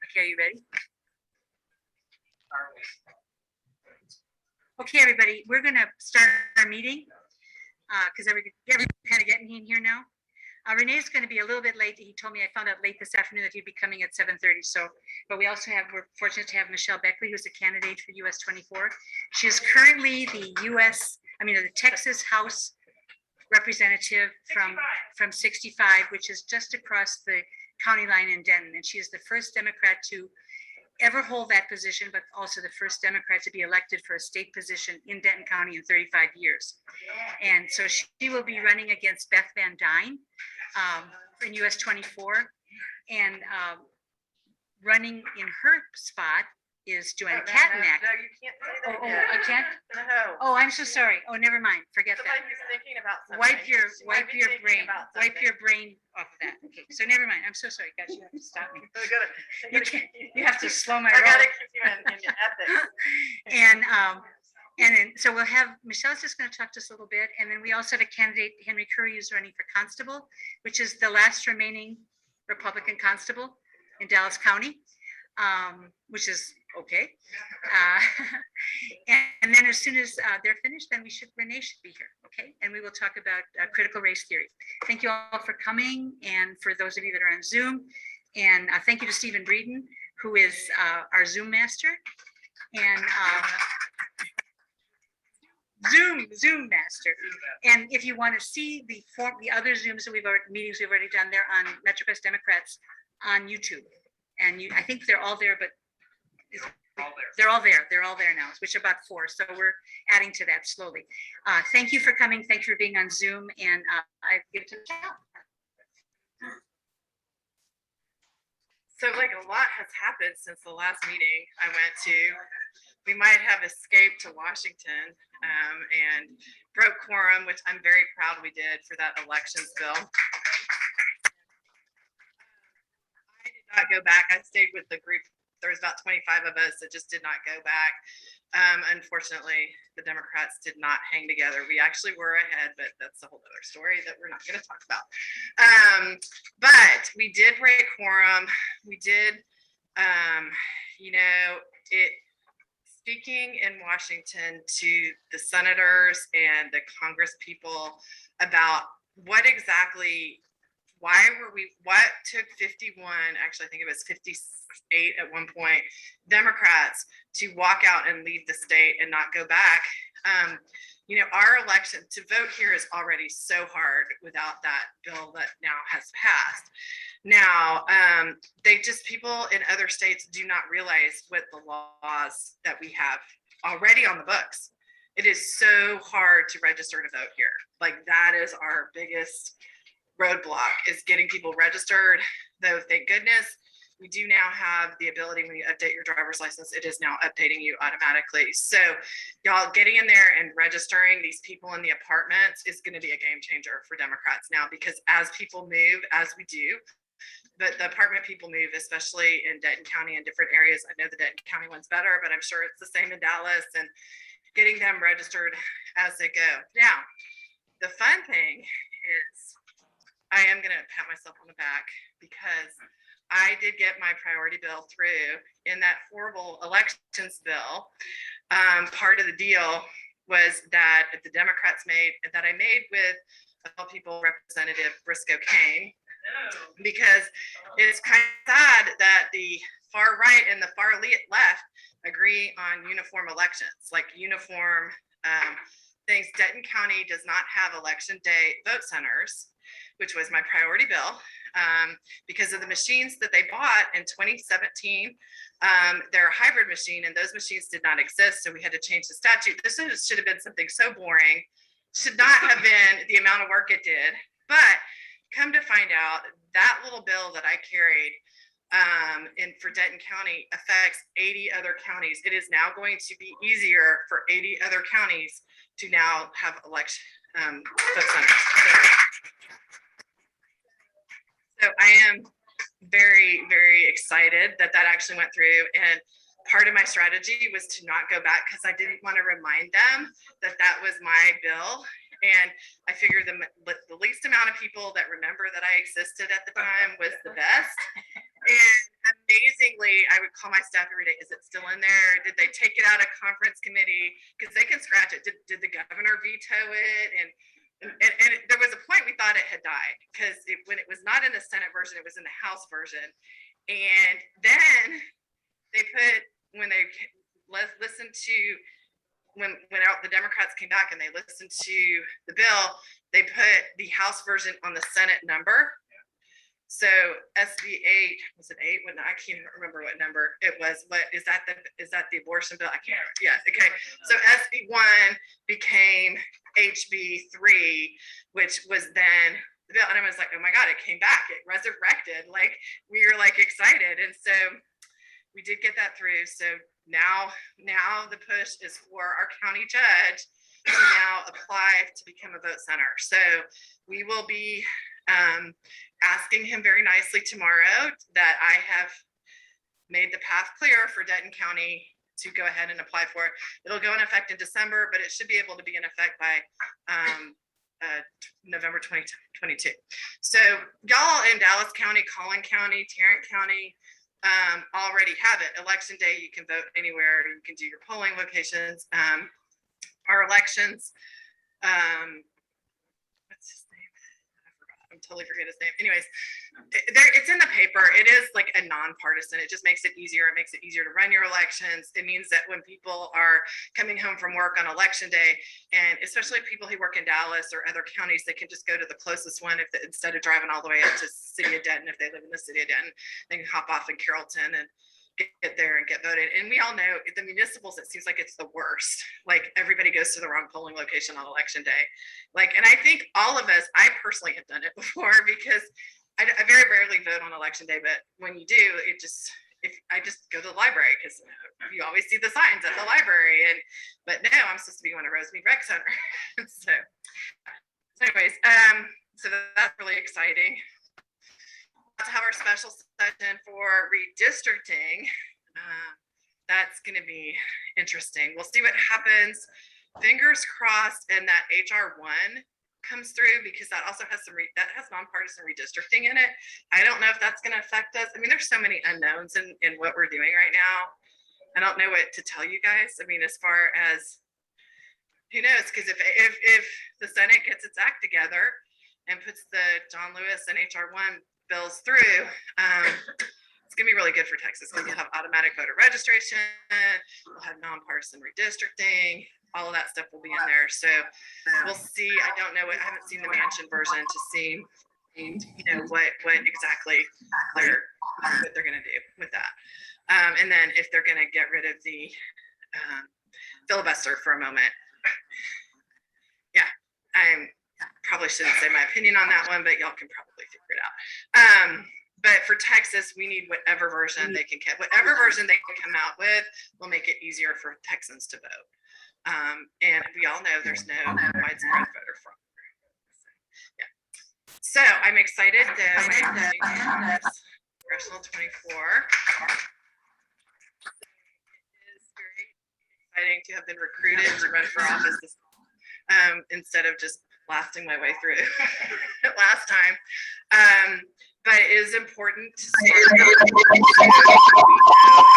Okay, are you ready? Okay, everybody, we're going to start our meeting because everyone's kind of getting in here now. Renee's going to be a little bit late. He told me, I found out late this afternoon that he'd be coming at 7:30. So, but we're fortunate to have Michelle Beckley, who's a candidate for US 24. She is currently the Texas House representative from 65, which is just across the county line in Denton. And she is the first Democrat to ever hold that position, but also the first Democrat to be elected for a state position in Denton County in 35 years. And so she will be running against Beth Van Dyne in US 24. And running in her spot is Joanna Katnack. No, you can't say that. I can't? No. Oh, I'm so sorry. Oh, never mind. Forget Somebody that. who's thinking about something. Wipe your brain. Something. Wipe your brain off of that. Okay, so never mind. I'm so sorry, guys. You have to stop me. You have to slow my roll. I gotta keep you in ethics. And then, so we'll have, Michelle's just going to talk to us a little bit. And then we also have a candidate, Henry Curry, who's running for constable, which is the last remaining Republican constable in Dallas County, which is okay. And then as soon as they're finished, then Renee should be here, okay? And we will talk about critical race theory. Thank you all for coming, and for those of you that are on Zoom. And thank you to Stephen Breeden, who is our Zoom master. And Zoom master. And if you want to see the other Zooms that meetings we've already done, they're on Metrocrest Democrats on YouTube. And I think they're all there, but they're all there now, which are about 4. So we're adding to that slowly. Thank you for coming. Thank you for being on Zoom. And I give it to Michelle. So a lot has happened since the last meeting I went to. We might have escaped to Washington and broke quorum, which I'm very proud we did for that elections bill. I did not go back. I stayed with the group. There was about 25 of us that just did not go back. Unfortunately, the Democrats did not hang together. We actually were ahead, but that's a whole other story that we're not going to talk about. But we did break quorum. We did, speaking in Washington to the senators and the Congress people about what took 51, actually I think it was 58 at one point, Democrats to walk out and leave the state and not go back. Our election to vote here is already so hard without that bill that now has passed. Now, people in other states do not realize what the laws that we have already on the books. It is so hard to register to vote here. That is our biggest roadblock, is getting people registered. Though, thank goodness, we do now have the ability, when you update your driver's license, it is now updating you automatically. So y'all getting in there and registering these people in the apartments is going to be a game changer for Democrats now, because as people move, as we do, but the apartment people move, especially in Denton County and different areas. I know the Denton County one's better, but I'm sure it's the same in Dallas, and getting them registered as they go. Now, the fun thing is, I am going to pat myself on the back because I did get my priority bill through in that horrible elections bill. Part of the deal was that the Democrats made, that I made with people, Representative Briscoe Kane, because it's kind of sad that the far right and the far left agree on uniform elections, uniform things. Denton County does not have election day vote centers, which was my priority bill, because of the machines that they bought in 2017. They're a hybrid machine, and those machines did not exist, so we had to change the statute. This should have been something so boring, should not have been the amount of work it did. But come to find out, that little bill that I carried for Denton County affects 80 other counties. It is now going to be easier for 80 other counties to now have election vote centers. So I am very, very excited that actually went through. And part of my strategy was to not go back, because I didn't want to remind them that was my bill. And I figured the least amount of people that remember that I existed at the time was the best. And amazingly, I would call my staff every day. Is it still in there? Did they take it out of conference committee? Because they can scratch it. Did the governor veto it? And there was a point we thought it had died because when it was not in the Senate version, it was in the House version. And then they put, when they listened to, when the Democrats came back and they listened to the bill, they put the House version on the Senate number. So SB 8, was it 8? When I can't even remember what number it was. What is that? Is that the abortion bill? I can't remember. Yeah. Okay. So SB 1 became HB 3, which was then the bill. And I was like, oh my God, it came back. It resurrected. Like we were like excited. And so we did get that through. So now the push is for our county judge to now apply to become a vote center. So we will be asking him very nicely tomorrow that I have made the path clear for Denton County to go ahead and apply for it. It'll go in effect in December, but it should be able to be in effect by November 2022. So y'all in Dallas County, Collin County, Tarrant County already have it. Election day, you can vote anywhere. You can do your polling locations. Our elections, what's his name? I forgot. I'm totally forget his name. Anyways, it's in the paper. It is like a nonpartisan. It just makes it easier. It makes it easier to run your elections. It means that when people are coming home from work on election day, and especially people who work in Dallas or other counties, they can just go to the closest one instead of driving all the way up to the city of Denton. If they live in the city of Denton, they can hop off in Carrollton and get there and get voted. And we all know the municipals, it seems like it's the worst. Like everybody goes to the wrong polling location on election day. Like, and I think all of us, I personally have done it before because I very rarely vote on election day, but when you do, I just go to the library because you always see the signs at the library. But no, I'm supposed to be going to Rosemead Rec Center. so anyways, so that's really exciting. To have our special session for redistricting. That's going to be interesting. We'll see what happens. Fingers crossed, and that HR 1 comes through because that also has that has nonpartisan redistricting in it. I don't know if that's going to affect us. I mean, there's so many unknowns in what we're doing right now. I don't know what to tell you guys. I mean, as far as who knows, because if the Senate gets its act together and puts the John Lewis and HR 1 bills through, it's gonna be really good for Texas because we'll have automatic voter registration, we'll have nonpartisan redistricting, all of that stuff will be in there. So we'll see. I don't know. I haven't seen the Mansion version to see, what exactly what they're gonna do with that, and then if they're gonna get rid of the filibuster for a moment. Yeah, I probably shouldn't say my opinion on that one, but y'all can probably figure it out. But for Texas, we need whatever version they can get. Whatever version they can come out with will make it easier for Texans to vote. And we all know there's no widespread voter fraud. Yeah. So I'm excited that Congressional 24. It is very exciting to have been recruited to run for office this instead of just blasting my way through last time. But it is important to start. We know how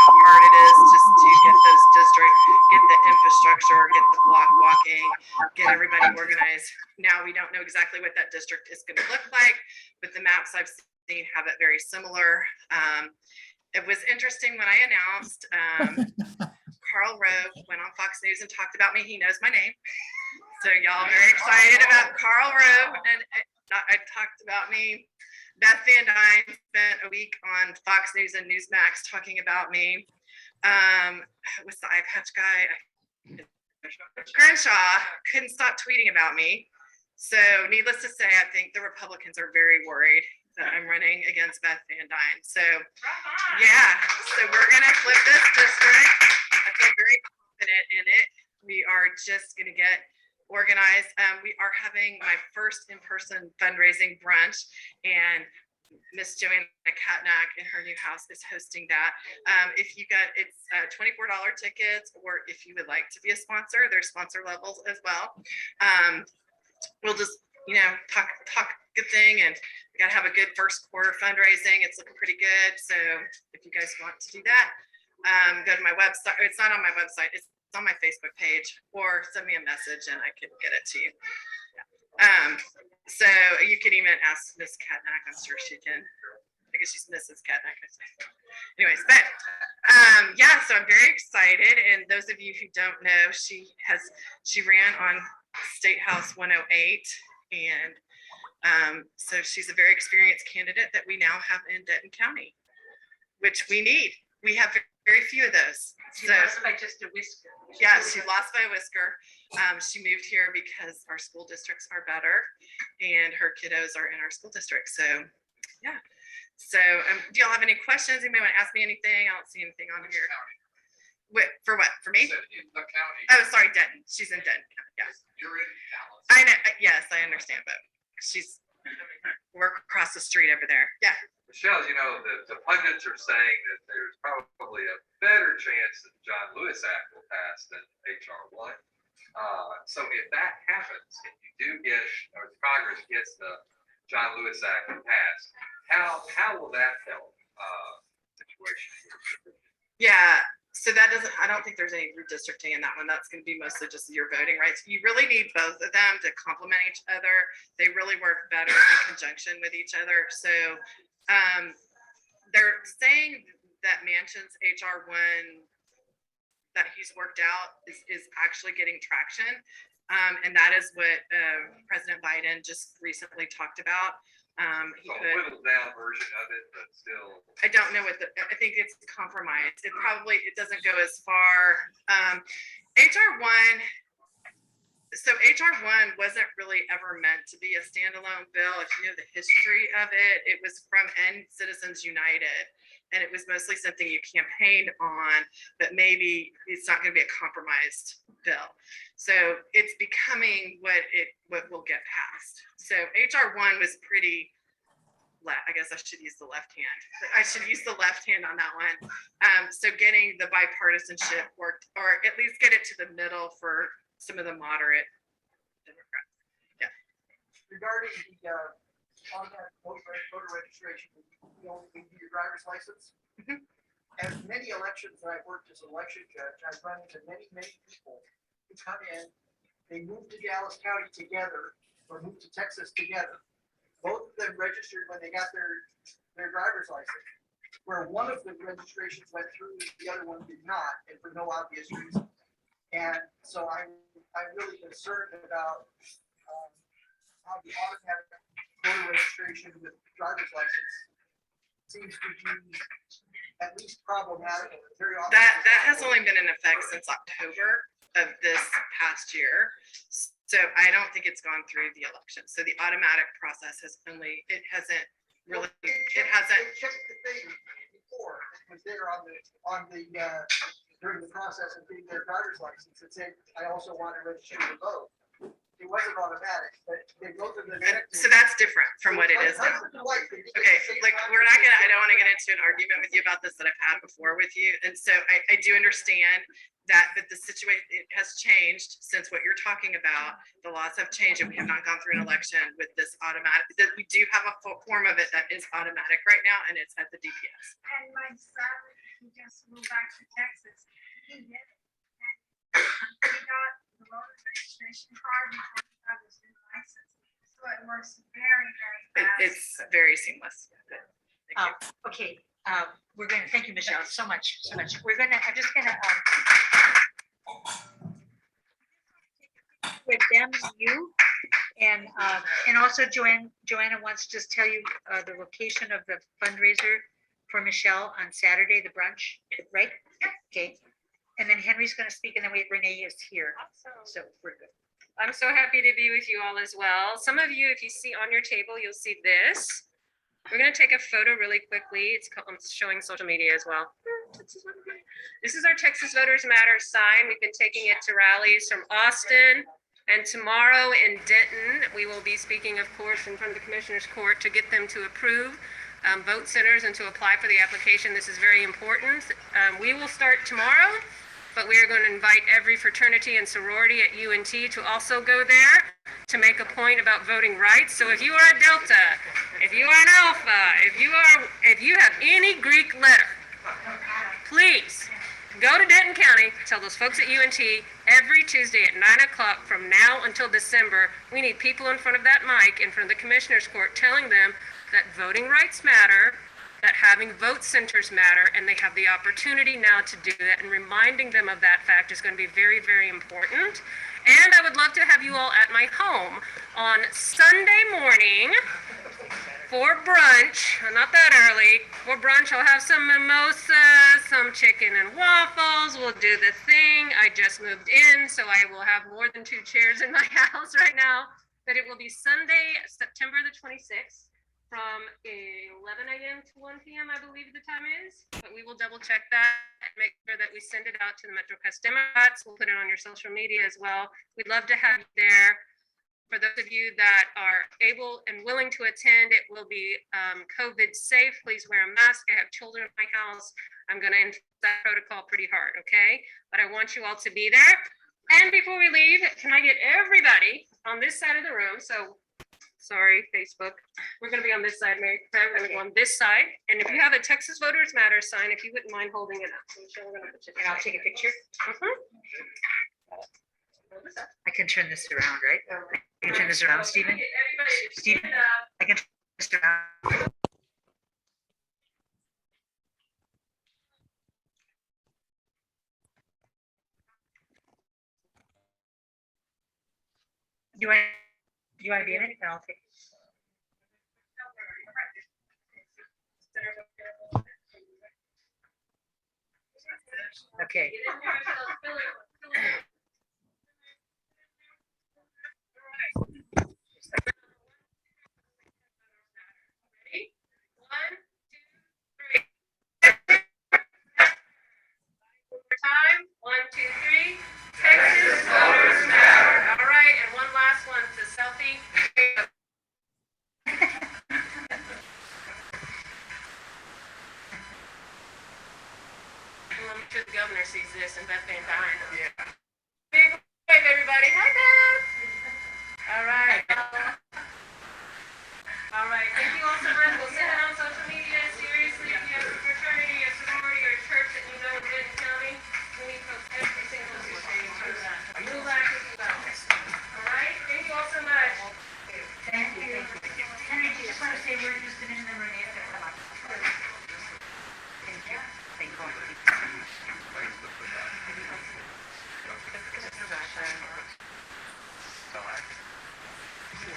hard it is just to get those districts, get the infrastructure, get the block walking, get everybody organized. Now we don't know exactly what that district is going to look like, but the maps I've seen have it very similar. It was interesting when I announced Karl Rove went on Fox News and talked about me. He knows my name. So y'all very excited about Karl Rove, and I talked about me. Beth Van Dyne spent a week on Fox News and Newsmax talking about me. What's the eye patch guy? Crenshaw couldn't stop tweeting about me. So needless to say, I think the Republicans are very worried that I'm running against Beth Van Dyne. So yeah, so we're gonna flip this district. I feel very confident in it. We are just gonna get organized. We are having my first in-person fundraising brunch, and Miss Joanna Katnack in her new house is hosting that. It's $24 tickets, or if you would like to be a sponsor, there's sponsor levels as well. we'll just, talk good thing, and we gotta have a good first quarter fundraising. It's looking pretty good. So if you guys want to do that, go to my website. It's not on my website. It's on my Facebook page, or send me a message and I can get it to you. So you can even ask Miss Katnack. I'm sure she can. I guess she's Mrs. Katnack. Anyways, but yeah, so I'm very excited. And those of you who don't know, she ran on State House 108, and so she's a very experienced candidate that we now have in Denton County, which we need. We have very few of those. She lost by just a whisker. Yeah, she lost by a whisker. She moved here because our school districts are better and her kiddos are in our school district. So yeah. So do y'all have any questions? Anybody want to ask me anything? I don't see anything on here. For what? For me? In the county. Oh, sorry, Denton. She's in Denton. Yeah. You're in Dallas. I know. Yes, I understand, but we're across the street over there. Yeah. Michelle, the pundits are saying that there's probably a better chance that the John Lewis Act will pass than HR 1. So if that happens, if you do get, or Congress gets the John Lewis Act passed, how will that help situation? Yeah. So I don't think there's any redistricting in that one. That's going to be mostly just your voting rights. You really need both of them to complement each other. They really work better in conjunction with each other. So they're saying that Manchin's HR 1 that he's worked out is actually getting traction. And that is what President Biden just recently talked about. So a whittled down version of it, but still. I don't know I think it's compromised. It doesn't go as far. HR 1. So HR 1 wasn't really ever meant to be a standalone bill. If you know the history of it, it was from End Citizens United, and it was mostly something you campaigned on, but maybe it's not going to be a compromised bill. So it's becoming what will get passed. So HR 1 was pretty. I guess I should use the left hand. I should use the left hand on that one. So getting the bipartisanship worked, or at least get it to the middle for some of the moderate Democrats. Yeah. Regarding the automatic voter registration, you only need your driver's license. Mhm. As many elections that I've worked as an election judge, I've run into many people who come in, they move to Dallas County together or move to Texas together. Both of them registered when they got their driver's license, where one of the registrations went through, the other one did not, and for no obvious reason. And so I'm really concerned about how the automatic voter registration with driver's license seems to be at least problematic. Very often That has only been in effect since October of this past year. So I don't think it's gone through the election. So the automatic process hasn't really. They checked the thing before it was there on the during the process of getting their driver's license. It said, I also want to register to vote. It wasn't automatic, but they both of them. So that's different from what it is now. Okay, like I don't want to get into an argument with you about this that I've had before with you. And so I do understand that, but the situation, it has changed since what you're talking about. The laws have changed and we have not gone through an election with this automatic, that we do have a form of it that is automatic right now, and it's at the DPS. And my son, he just moved back to Texas. He did it. And he got the voter registration card before he got his new license. So it works very, very fast. It's very seamless. Thank you. Okay, we're gonna, thank you, Michelle, so much. I'm just gonna, with them, you, and also Joanna wants to just tell you, the location of the fundraiser for Michelle on Saturday, the brunch, right? Okay, and then Henry's gonna speak, and then Renee is here, so we're good. I'm so happy to be with you all as well. Some of you, if you see on your table, you'll see this. We're going to take a photo really quickly. I'm showing social media as well. This is our Texas Voters Matter sign. We've been taking it to rallies from Austin, and tomorrow in Denton, we will be speaking, of course, in front of the Commissioner's Court to get them to approve vote centers and to apply for the application. This is very important. We will start tomorrow, but we are going to invite every fraternity and sorority at UNT to also go there to make a point about voting rights. So if you are a Delta, if you are an Alpha, if you have any Greek letter, please go to Denton County, tell those folks at UNT every Tuesday at 9 o'clock from now until December, we need people in front of that mic, in front of the Commissioner's Court, telling them that voting rights matter, that having vote centers matter, and they have the opportunity now to do that, and reminding them of that fact is going to be very, very important. And I would love to have you all at my home on Sunday morning for brunch, not that early. For brunch, I'll have some mimosas, some chicken and waffles. We'll do the thing. I just moved in, so I will have more than 2 chairs in my house right now. But it will be Sunday, September the 26th, from 11 a.m. to 1 p.m., I believe the time is. But we will double check that and make sure that we send it out to the Metrocrest Democrats. We'll put it on your social media as well. We'd love to have you there. For those of you that are able and willing to attend, it will be COVID safe. Please wear a mask. I have children in my house. I'm going to enforce that protocol pretty hard, okay? But I want you all to be there. And before we leave, can I get everybody on this side of the room? So, sorry, Facebook. We're going to be on this side, Mary. We're going to go on this side. And if you have a Texas Voters Matter sign, if you wouldn't mind holding it up. So we're going to put it. And I'll take a picture. Mhm. I can turn this around, right? I can turn this around, Stephen. Everybody, Stephen? stand up. I can turn this around. You want to be in it? And I'll take. Okay. Ready? 1, 2, 3. Time. 1, 2, 3. Texas voters matter. All right, and one last one to selfie. Well, I'm sure the governor sees this and Beth Van Dyne. Yeah. Big wave, everybody. Hi, Beth. All right. All right. Thank you all so much. We'll send it on social media. Seriously, if you have a fraternity, a sorority, or a church that you know in Denton County, we need folks every single Tuesday to do that. Move back as well. All right. Thank you all so much. Thank you. Henry, do you just want to say a word just a minute, and then Renee's going to come up? Thank you. Thank you.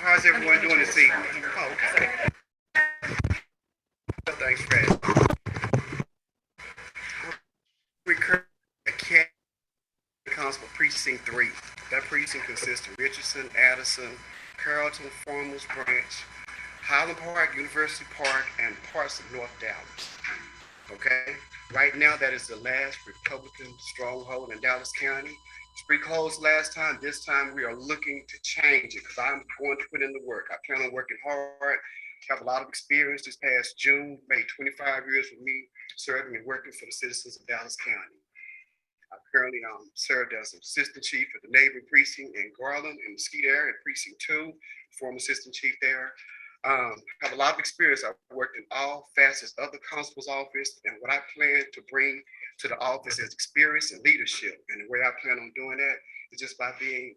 How's everyone doing this evening? Oh, okay. Thanks, Fred. Recurring Constable Precinct 3. That precinct consists of Richardson, Addison, Carrollton, Farmers Branch, Highland Park, University Park, and parts of North Dallas. Okay? Right now, that is the last Republican stronghold in Dallas County. It's pretty close last time. This time, we are looking to change it because I'm going to put in the work. I plan on working hard. Have a lot of experience. This past June, made 25 years with me serving and working for the citizens of Dallas County. I currently served as assistant chief at the neighboring precinct in Garland and Mesquite area, precinct 2, former assistant chief there. Have a lot of experience. I've worked in all facets of the constable's office, and what I plan to bring to the office is experience and leadership. And the way I plan on doing that is just by being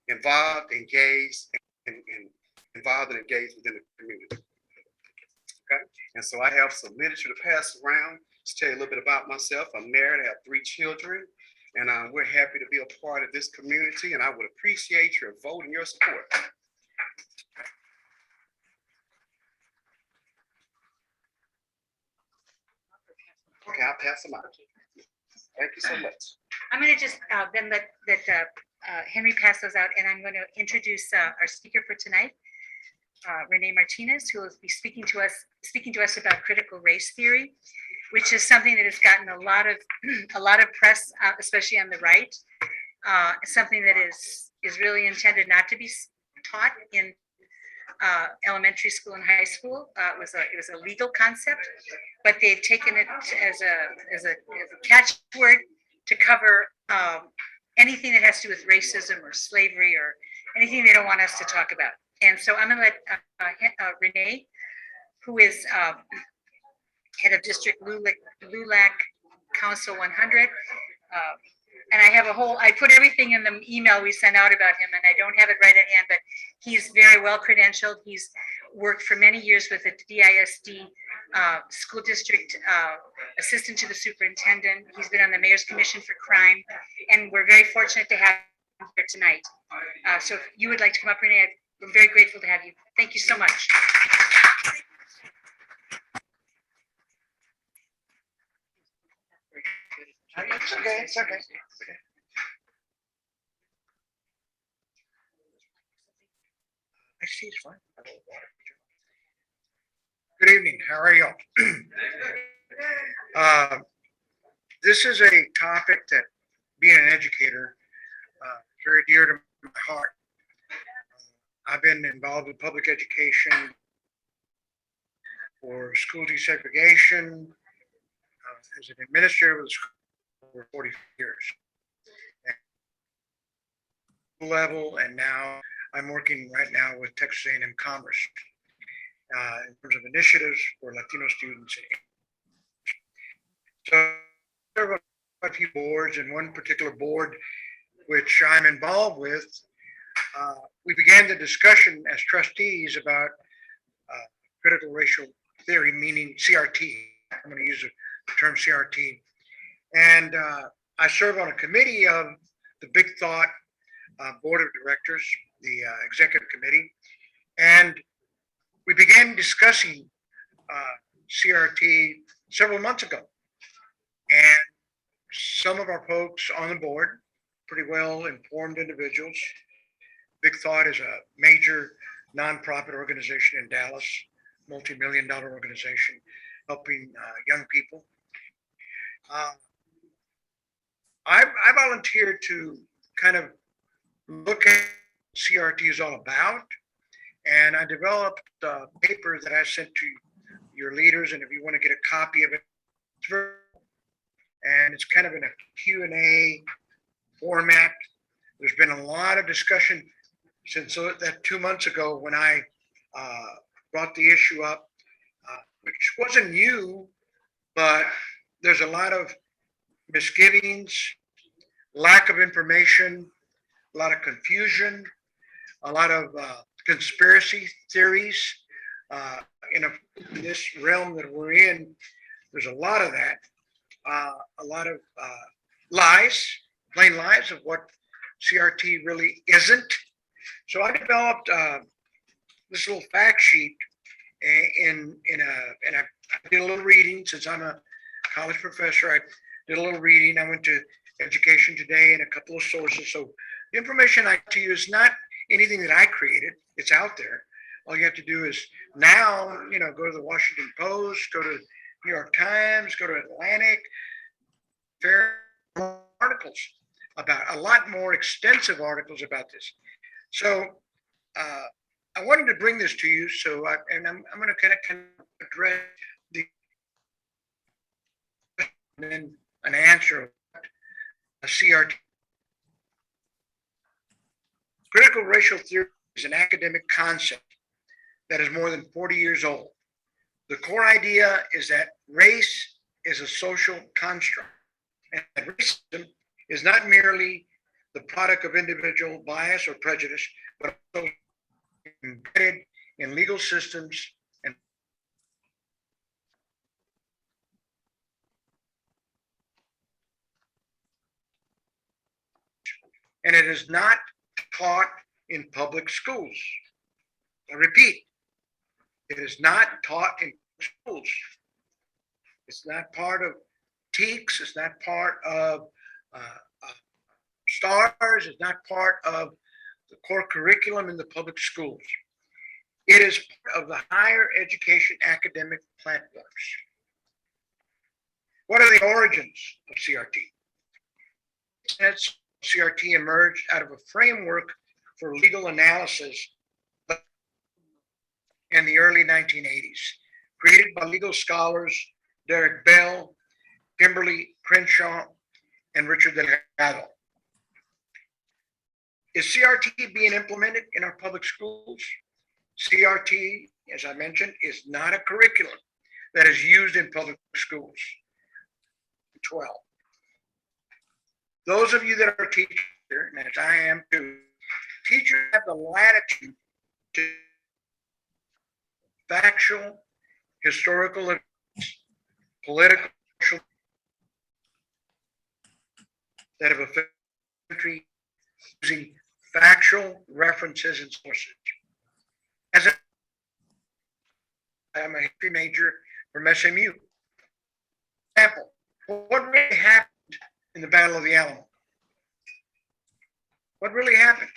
involved, engaged, and involved and engaged within the community. Okay, and so I have some literature to pass around. Just tell you a little bit about myself. I'm married, I have 3 children, and we're happy to be a part of this community, and I would appreciate your vote and your support. Okay, I'll pass them out. Thank you so much. I'm going to just then let Henry pass those out, and I'm going to introduce our speaker for tonight, Renee Martinez, who will be speaking to us about critical race theory, which is something that has gotten a lot of press, especially on the right. Something that is really intended not to be taught in elementary school and high school. It was a legal concept, but they've taken it as a catchword to cover anything that has to do with racism or slavery or anything they don't want us to talk about. And so I'm going to let Renee, who is head of District LULAC Council 100. And I have I put everything in the email we sent out about him, and I don't have it right at hand, but he's very well credentialed. He's worked for many years with the DISD school district assistant to the superintendent. He's been on the Mayor's Commission for Crime, and we're very fortunate to have him here tonight. So if you would like to come up, Renee, I'm very grateful to have you. Thank you so much. It's okay, it's okay. I see, it's fine. Good evening, how are y'all? This is a topic that, being an educator, very dear to my heart. I've been involved in public education for school desegregation, as an administrator of the school for 40 years. Level, and now I'm working right now with Texas A&M Commerce in terms of initiatives for Latino students. So there are a few boards, and one particular board which I'm involved with, we began the discussion as trustees about critical racial theory, meaning CRT. I'm going to use the term CRT. And I serve on a committee of the Big Thought Board of Directors, the executive committee. And we began discussing CRT several months ago. And some of our folks on the board, pretty well informed individuals. Big Thought is a major nonprofit organization in Dallas, multi-million-dollar organization helping young people. I volunteered to kind of look at what CRT is all about, and I developed a paper that I sent to your leaders, and if you want to get a copy of it, and it's kind of in a Q&A format. There's been a lot of discussion since that 2 months ago when I brought the issue up, which wasn't new, but there's a lot of misgivings, lack of information, a lot of confusion, a lot of conspiracy theories. In this realm that we're in, there's a lot of that. A lot of lies, plain lies of what CRT really isn't. So I developed this little fact sheet and I did a little reading. Since I'm a college professor, I did a little reading. I went to Education Today and a couple of sources. So the information I to you is not anything that I created. It's out there. All you have to do is now, go to the Washington Post, go to New York Times, go to Atlantic, fair articles about a lot more extensive articles about this. So I wanted to bring this to you. So I'm going to kind of address the and then an answer of a CRT. Critical racial theory is an academic concept that is more than 40 years old. The core idea is that race is a social construct, and that racism is not merely the product of individual bias or prejudice, but also embedded in legal systems and it is not taught in public schools. I repeat, it is not taught in schools. It's not part of TEKS. It's not part of STARS. It's not part of the core curriculum in the public schools. It is part of the higher education academic platforms. What are the origins of CRT? CRT emerged out of a framework for legal analysis in the early 1980s, created by legal scholars Derek Bell, Kimberly Crenshaw, and Richard Delgado. Is CRT being implemented in our public schools? CRT, as I mentioned, is not a curriculum that is used in public schools. 12. Those of you that are teachers, and as I am too, teachers have the latitude to factual, historical events, political that have affected the country using factual references and sources. As I'm a history major from SMU. Example, what really happened in the Battle of the Alamo? What really happened?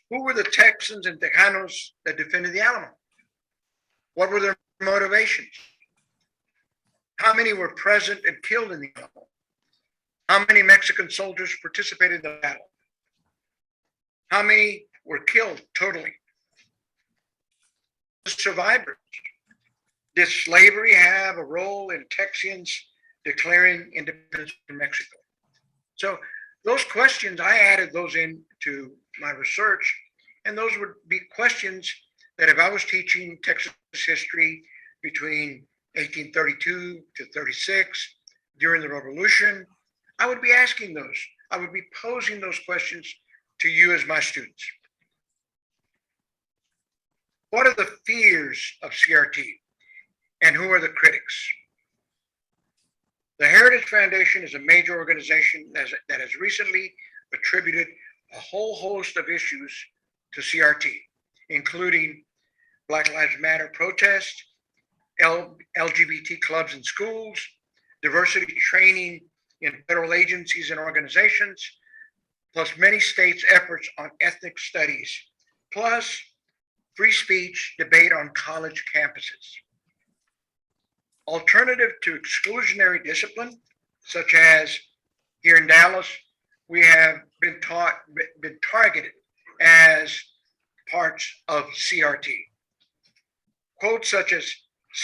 Who were the Texans and Tejanos that defended the Alamo? What were their motivations? How many were present and killed in the Alamo? How many Mexican soldiers participated in the battle? How many were killed totally? Survivors. Did slavery have a role in Texians declaring independence from Mexico? So those questions, I added those into my research, and those would be questions that if I was teaching Texas history between 1832 to 36 during the Revolution, I would be asking those. I would be posing those questions to you as my students. What are the fears of CRT, and who are the critics? The Heritage Foundation is a major organization that has recently attributed a whole host of issues to CRT, including Black Lives Matter protests, LGBT clubs in schools, diversity training in federal agencies and organizations, plus many states' efforts on ethnic studies, plus free speech debate on college campuses. Alternative to exclusionary discipline, such as here in Dallas, we have been targeted as parts of CRT. Quotes such as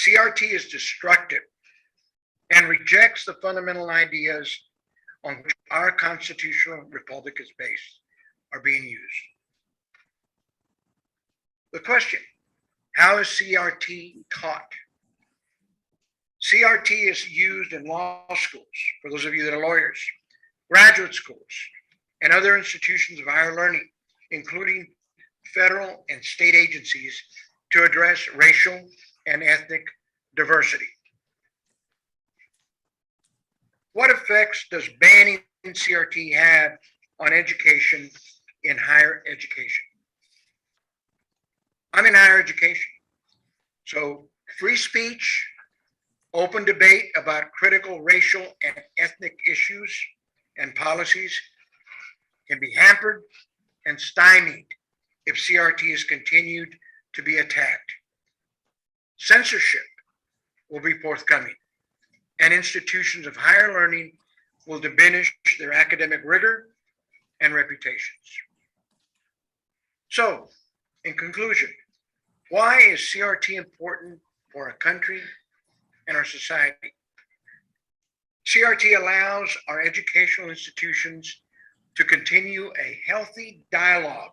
CRT is destructive and rejects the fundamental ideas on which our constitutional republic is based are being used. The question, how is CRT taught? CRT is used in law schools, for those of you that are lawyers, graduate schools, and other institutions of higher learning, including federal and state agencies to address racial and ethnic diversity. What effects does banning CRT have on education in higher education? I'm in higher education. So free speech, open debate about critical racial and ethnic issues and policies can be hampered and stymied if CRT is continued to be attacked. Censorship will be forthcoming, and institutions of higher learning will diminish their academic rigor and reputations. So, in conclusion, why is CRT important for our country and our society? CRT allows our educational institutions to continue a healthy dialogue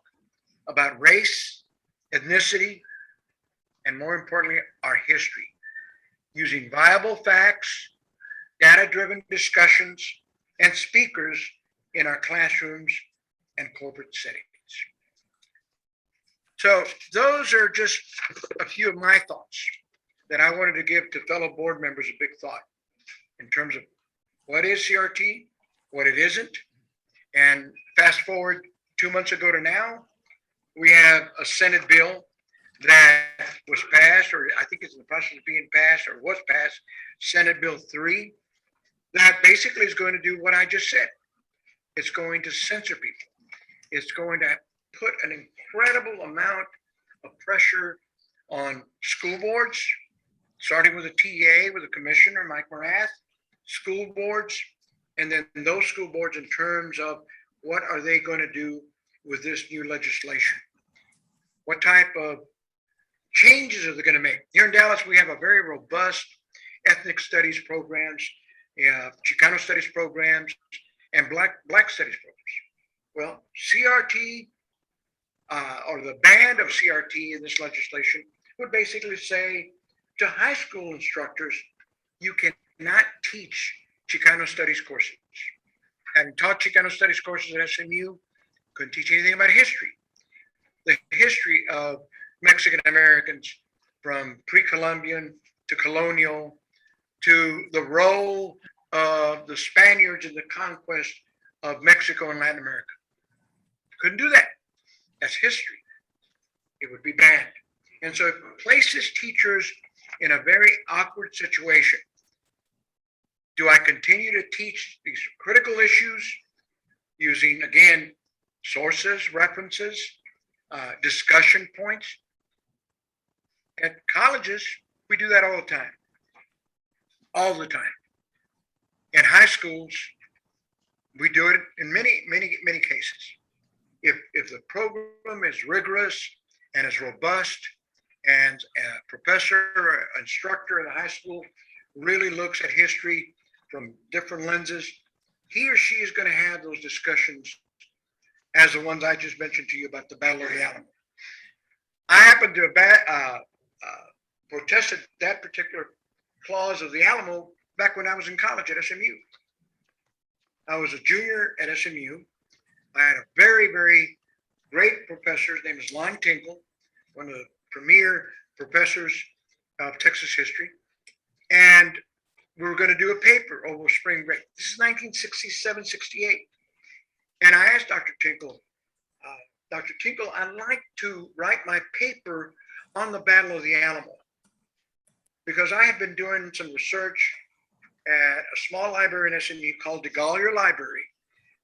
about race, ethnicity, and more importantly, our history, using viable facts, data-driven discussions, and speakers in our classrooms and corporate settings. So those are just a few of my thoughts that I wanted to give to fellow board members a big thought in terms of what is CRT, what it isn't. And fast forward 2 months ago to now, we have a Senate bill that was passed, or I think it's in the process of being passed, or was passed, Senate Bill 3, that basically is going to do what I just said. It's going to censor people. It's going to put an incredible amount of pressure on school boards, starting with a TA, with a commissioner, Mike Morath, school boards, and then those school boards in terms of what are they going to do with this new legislation? What type of changes are they going to make? Here in Dallas, we have a very robust ethnic studies programs Chicano studies programs, and black studies programs. Well, CRT, or the ban of CRT in this legislation would basically say to high school instructors, you cannot teach Chicano studies courses. Having taught Chicano studies courses at SMU, couldn't teach anything about history. The history of Mexican Americans from pre-Columbian to colonial to the role of the Spaniards in the conquest of Mexico and Latin America. Couldn't do that. That's history. It would be banned. And so it places teachers in a very awkward situation. Do I continue to teach these critical issues using, again, sources, references, discussion points? At colleges, we do that all the time. All the time. In high schools, we do it in many cases. If the program is rigorous and is robust, and a professor or instructor in a high school really looks at history from different lenses, he or she is going to have those discussions as the ones I just mentioned to you about the Battle of the Alamo. I happened to have protested that particular clause of the Alamo back when I was in college at SMU. I was a junior at SMU. I had a very, very great professor. His name is Lon Tinkle, one of the premier professors of Texas history. And we were going to do a paper over spring break. This is 1967, 68. And I asked Dr. Tinkle, I'd like to write my paper on the Battle of the Alamo, because I had been doing some research at a small library in SMU called DeGolyer Library,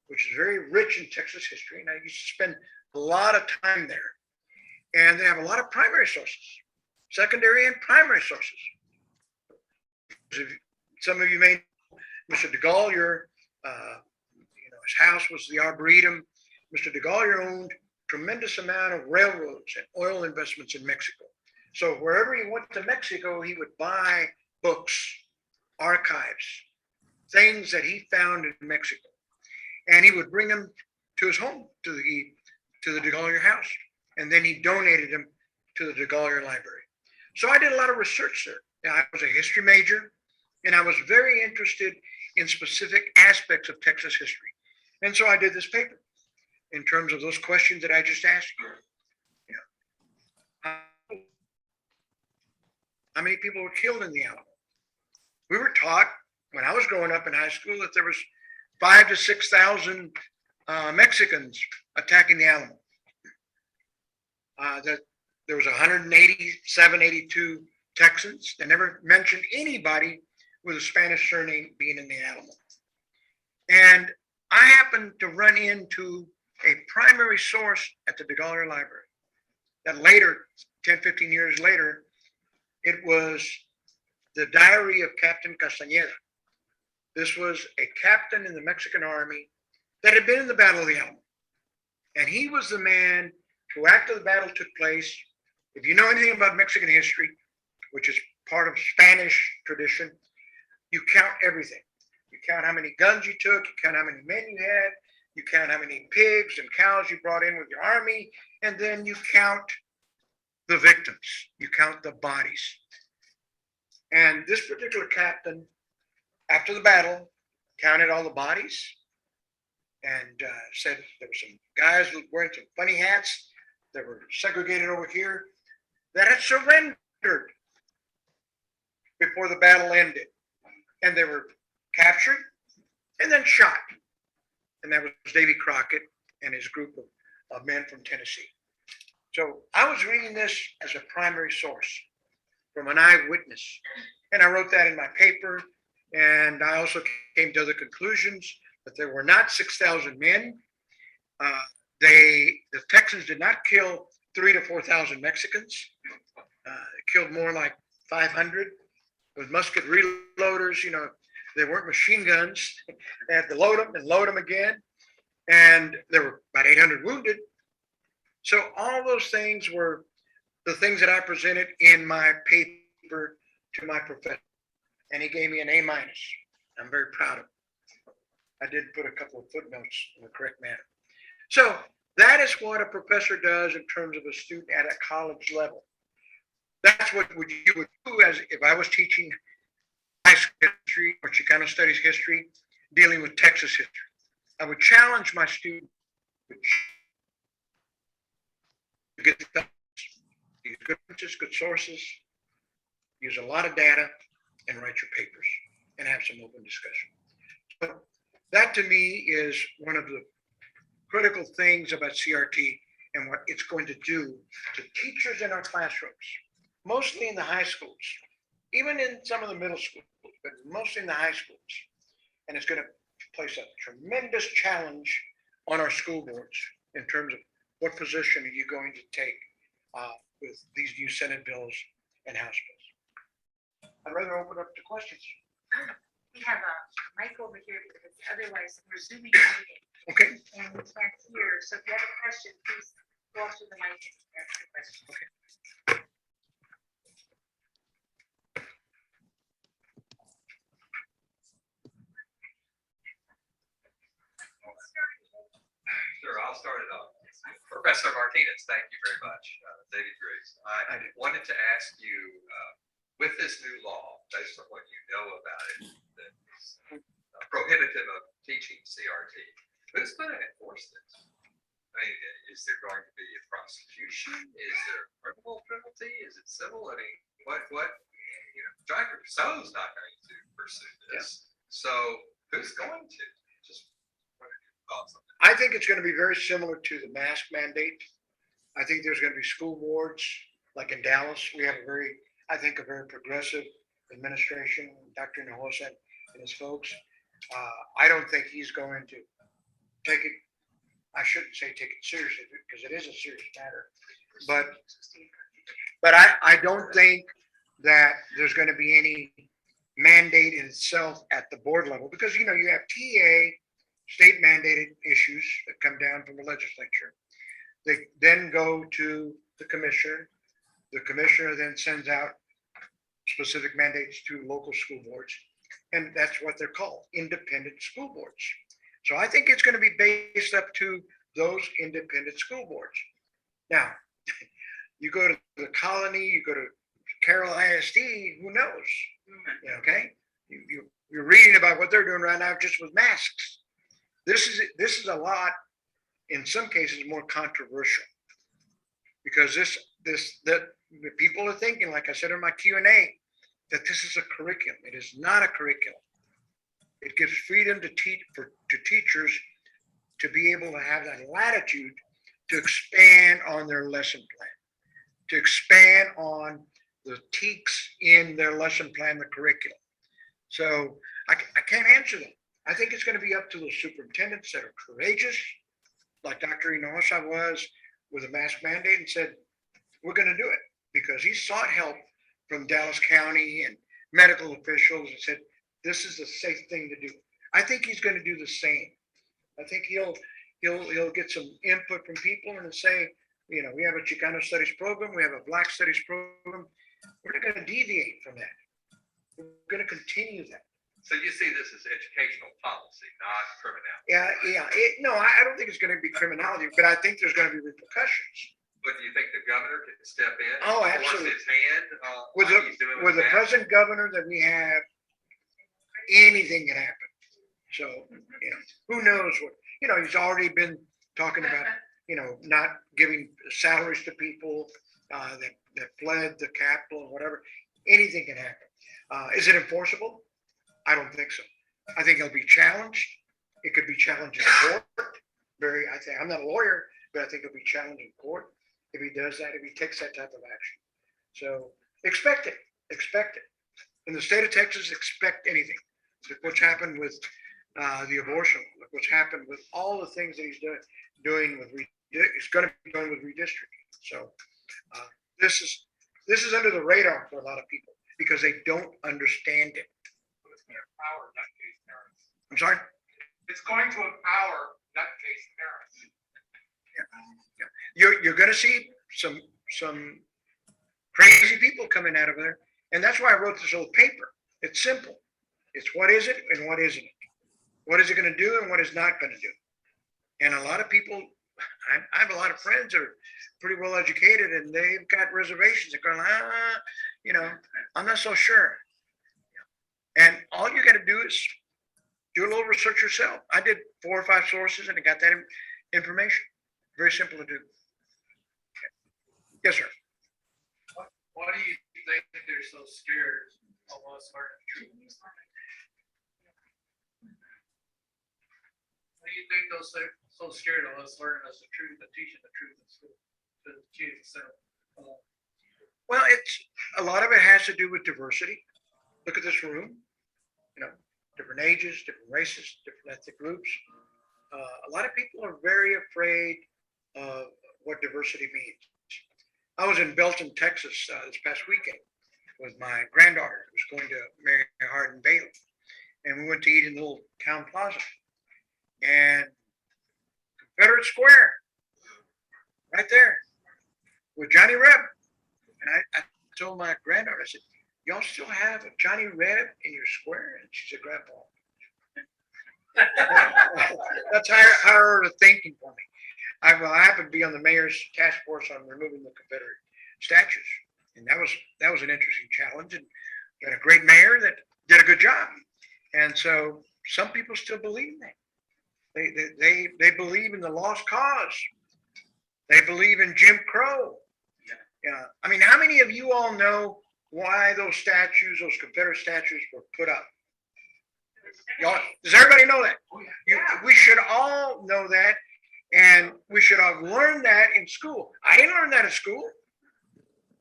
which is very rich in Texas history. And I used to spend a lot of time there. And they have a lot of primary sources, secondary and primary sources. Some of you may know Mr. DeGolyer, his house was the Arboretum. Mr. DeGolyer owned tremendous amount of railroads and oil investments in Mexico. So wherever he went to Mexico, he would buy books, archives, things that he found in Mexico. And he would bring them to his home, to the DeGolyer house. And then he donated them to the DeGolyer Library. So I did a lot of research there. I was a history major, and I was very interested in specific aspects of Texas history. And so I did this paper in terms of those questions that I just asked you. How many people were killed in the Alamo? We were taught when I was growing up in high school that there was 5,000 to 6,000 Mexicans attacking the Alamo. That there was 187, 82 Texans. They never mentioned anybody with a Spanish surname being in the Alamo. And I happened to run into a primary source at the DeGolyer Library that later, 10, 15 years later, it was the diary of Captain Castañeda. This was a captain in the Mexican army that had been in the Battle of the Alamo. And he was the man who, after the battle took place, if you know anything about Mexican history, which is part of Spanish tradition, you count everything. You count how many guns you took, you count how many men you had, you count how many pigs and cows you brought in with your army, and then you count the victims, you count the bodies. And this particular captain, after the battle, counted all the bodies and said there were some guys wearing some funny hats that were segregated over here that had surrendered before the battle ended. And they were captured and then shot. And that was Davy Crockett and his group of men from Tennessee. So I was reading this as a primary source from an eyewitness. And I wrote that in my paper. And I also came to other conclusions that there were not 6,000 men. The Texans did not kill 3,000 to 4,000 Mexicans. They killed more like 500 with musket reloaders. They weren't machine guns. They had to load them and load them again. And there were about 800 wounded. So all those things were the things that I presented in my paper to my professor. And he gave me an A-. I'm very proud of it. I did put a couple of footnotes in the correct manner. So that is what a professor does in terms of a student at a college level. That's what you would do as if I was teaching high school history or Chicano studies history, dealing with Texas history. I would challenge my students to get the facts, use good references, good sources, use a lot of data, and write your papers and have some open discussion. So that to me is one of the critical things about CRT and what it's going to do to teachers in our classrooms, mostly in the high schools, even in some of the middle schools, but mostly in the high schools. And it's going to place a tremendous challenge on our school boards in terms of what position are you going to take with these new Senate bills and House bills. I'd rather open up to questions. We have a mic over here because otherwise we're zooming the meeting Okay. and we can't hear. So if you have a question, please go up to the mic and ask the question. Okay. Sure, I'll start it off. Professor Martinez, thank you very much. David Grace. I wanted to ask you, with this new law, based on what you know about it, that is prohibitive of teaching CRT, who's going to enforce this? I mean, is there going to be a prosecution? Is there criminal penalty? Is it civil? I mean, Dr. So's not going to pursue this. So who's going to? Just what are your thoughts on that? I think it's going to be very similar to the mask mandate. I think there's going to be school boards, like in Dallas. We have a very progressive administration, Dr. Hinojosa and his folks. I don't think he's going to take it. I shouldn't say take it seriously because it is a serious matter. But I don't think that there's going to be any mandate in itself at the board level because you have TA, state mandated issues that come down from the legislature. They then go to the commissioner. The commissioner then sends out specific mandates to local school boards. And that's what they're called, independent school boards. So I think it's going to be based up to those independent school boards. Now, you go to the Colony, you go to Carroll ISD, who knows? Okay? You're reading about what they're doing right now just with masks. This is a lot, in some cases, more controversial because that people are thinking, like I said in my Q&A, that this is a curriculum. It is not a curriculum. It gives freedom to teachers to be able to have that latitude to expand on their lesson plan, to expand on the teaks in their lesson plan, the curriculum. So I can't answer that. I think it's going to be up to the superintendents that are courageous, like Dr. Hinojosa was with a mask mandate and said, we're going to do it because he sought help from Dallas County and medical officials and said, this is a safe thing to do. I think he's going to do the same. I think he'll get some input from people and say, we have a Chicano studies program, we have a Black studies program. We're not going to deviate from that. We're going to continue that. So you see this as educational policy, not criminality? Yeah. No, I don't think it's going to be criminality, but I think there's going to be repercussions. But do you think the governor can step in? Oh, force absolutely. his hand? With With the present governor that we have, anything can happen. So, who knows what, he's already been talking about, not giving salaries to people that fled the Capitol or whatever. Anything can happen. Is it enforceable? I don't think so. I think it'll be challenged. It could be challenged in court. I'm not a lawyer, but I think it'll be challenged in court if he does that, if he takes that type of action. So expect it. In the state of Texas, expect anything. Look what's happened with the abortion. Look what's happened with all the things that he's doing with it's going to be done with redistricting. So this is under the radar for a lot of people because they don't understand it. Empower nutcase parents. I'm sorry? It's going to empower nutcase parents. You're going to see some crazy people coming out of there, and that's why I wrote this little paper. It's simple. It's what is it and what isn't it? What is it gonna do and what is not gonna do? And a lot of people, I have a lot of friends that are pretty well educated and they've got reservations. They're going, I'm not so sure. And all you gotta do is do a little research yourself. I did 4 or 5 sources and I got that information. Very simple to do. Yes, sir. Why do you think they're so scared of us learning the truth? Why do you think they're so scared of us learning us the truth and teaching the truth in school to Jesus? Well, a lot of it has to do with diversity. Look at this room, different ages, different races, different ethnic groups. A lot of people are very afraid of what diversity means. I was in Belton, Texas this past weekend with my granddaughter who was going to Mary Hardin Bailey. And we went to eat in the little town plaza. And Confederate Square, right there, with Johnny Reb. And I told my granddaughter, I said, y'all still have a Johnny Reb in your square? And she said, Grandpa. That's higher of thinking for me. I happen to be on the mayor's task force on removing the Confederate statues. And that was an interesting challenge. And we had a great mayor that did a good job. And so some people still believe that. They believe in the lost cause. They believe in Jim Crow. Yeah. I mean, how many of you all know why those statues, those Confederate statues, were put up? Y'all, does everybody know that? We should all know that, and we should have learned that in school. I didn't learn that in school.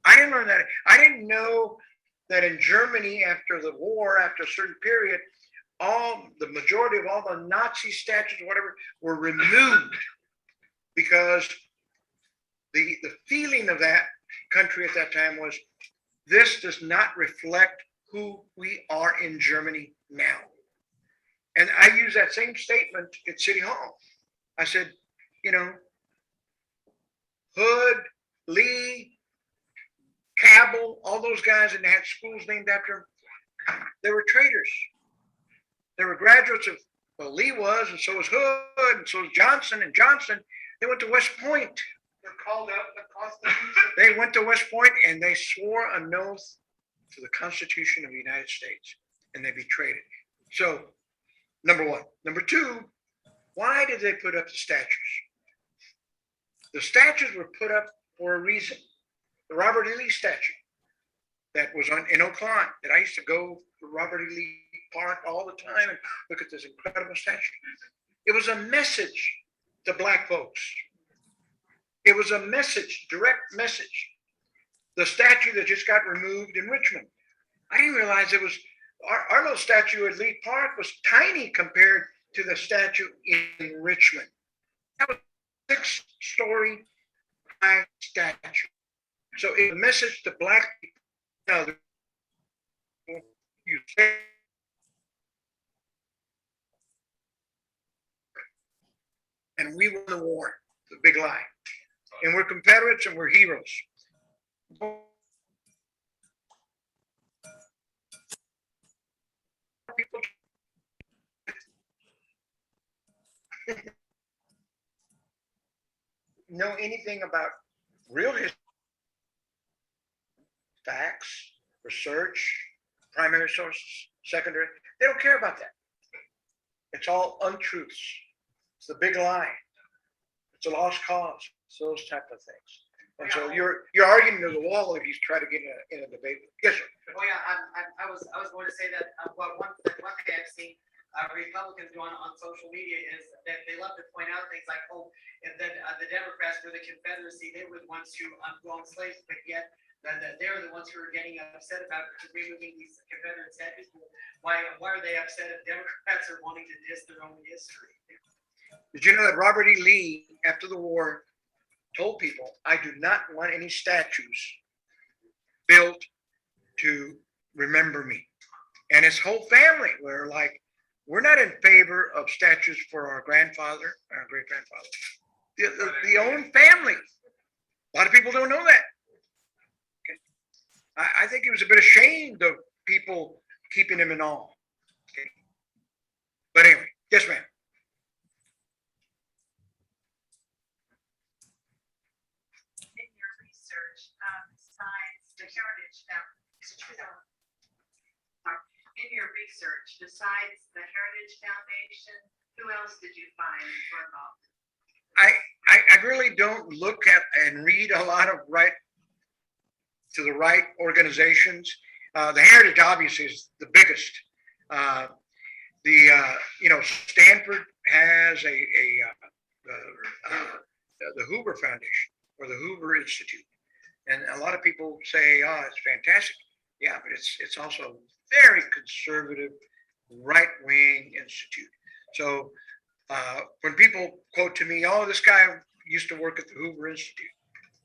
I didn't learn that. I didn't know that in Germany after the war, after a certain period, the majority of all the Nazi statues, whatever, were removed because the feeling of that country at that time was, this does not reflect who we are in Germany now. And I use that same statement at City Hall. I said, Hood, Lee, Cabell, all those guys, and they had schools named after them. They were traitors. They were graduates of, Lee was, and so was Hood, and so was Johnson and Johnson. They went to West Point. They're called out the Constitution. They went to West Point and they swore an oath to the Constitution of the United States, and they betrayed it. So, number one. Number two, why did they put up the statues? The statues were put up for a reason. The Robert E. Lee statue that was in Oak Lawn, that I used to go to Robert E. Lee Park all the time and look at this incredible statue. It was a message to Black folks. It was a message, direct message. The statue that just got removed in Richmond. I didn't realize it was, our little statue at Lee Park was tiny compared to the statue in Richmond. That was a 6-story high statue. So it's a message to Black people. You say, and we won the war, the big lie. And we're Confederates and we're heroes. People know anything about real history, facts, research, primary sources, secondary. They don't care about that. It's all untruths. It's the big lie. It's a lost cause. It's those type of things. And so you're arguing to the wall if you try to get in a debate. Yes, sir. Oh yeah, I was going to say that one thing I've seen Republicans do on social media is that they love to point out things like, and then the Democrats were the Confederacy, they were the ones who owned slaves, but yet that they're the ones who are getting upset about removing these Confederate statues. Why are they upset if Democrats are wanting to diss their own history? Did you know that Robert E. Lee, after the war, told people, I do not want any statues built to remember me. And his whole family were like, we're not in favor of statues for our grandfather, our great grandfather. The own family. A lot of people don't know that. Okay. I think he was a bit ashamed of people keeping him in awe. But anyway, yes, ma'am. In your research, besides the Heritage Foundation, in your research, besides the Heritage Foundation, who else did you find were involved? I really don't look at and read a lot of to the right organizations. The Heritage obviously is the biggest. Stanford has the Hoover Foundation or the Hoover Institute, and a lot of people say, "Oh, it's fantastic." Yeah, but it's also very conservative, right-wing institute. So when people quote to me, "Oh, this guy used to work at the Hoover Institute,"